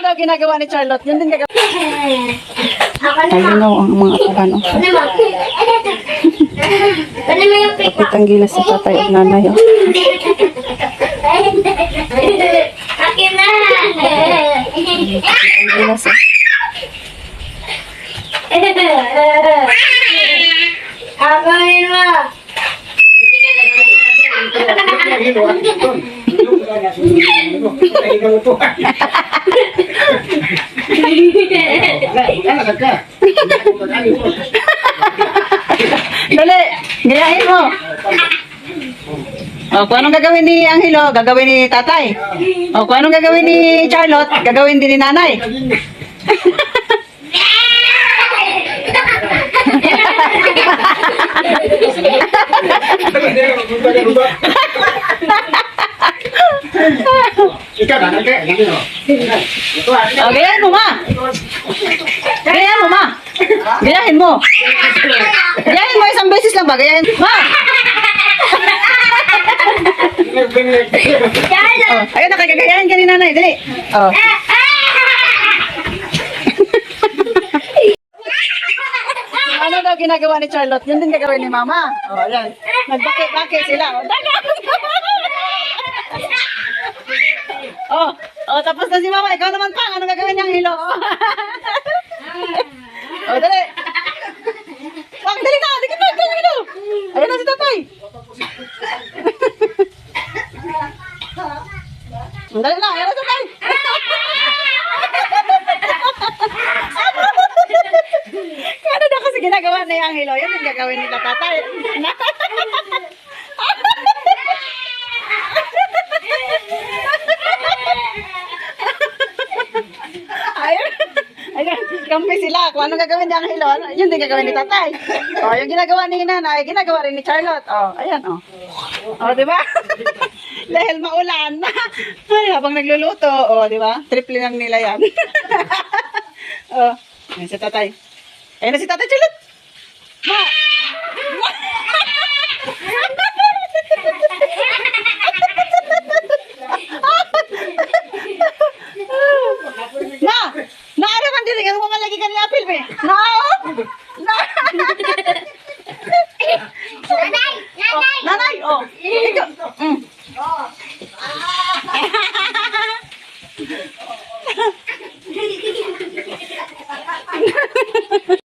daw ginagawa ni Charlotte? Yun din gagawin. Ayun o, ang mga apakan o. Kapitang gilas sa tatay at nanay o. Akin na! Kapitang gilas o. Akin mo! Dali, gayahin mo. O, kung anong gagawin ni Angelo, gagawin ni tatay. O, kung anong gagawin ni Charlotte, gagawin din ni nanay. O, gayahin mo, ma. Gayahin mo, ma. Gayahin mo. Gayahin mo, isang beses lang ba? Gayahin mo. Ma! Oh, ayun, nakagagayahin ka ni nanay. Dali. Oh. Ano daw ginagawa ni Charlotte? Yun din gagawin ni Mama. Oh, ayan. Nagbaki-baki sila. Oh, oh, tapos na si Mama. Ikaw naman pa. Ano gagawin niyang hilo? Oh, dali. Wag, dali na. Dali na. Dali na. Ayun na si tatay. Dali na. Ayun na si tatay. Ano na kasi ginagawa na yung hilo? Yun yung gagawin nila tatay. Ayun. Ayun. Kampi sila. Kung anong gagawin niya ang hilo, yun din gagawin ni tatay. O, yung ginagawa ni nanay, ginagawa rin ni Charlotte. O, ayan o. O, diba? Dahil maulan. Ay, habang nagluluto. O, diba? Triple lang nila yan. O, ayan si tatay. Ayan na si tatay Charlotte. Ma!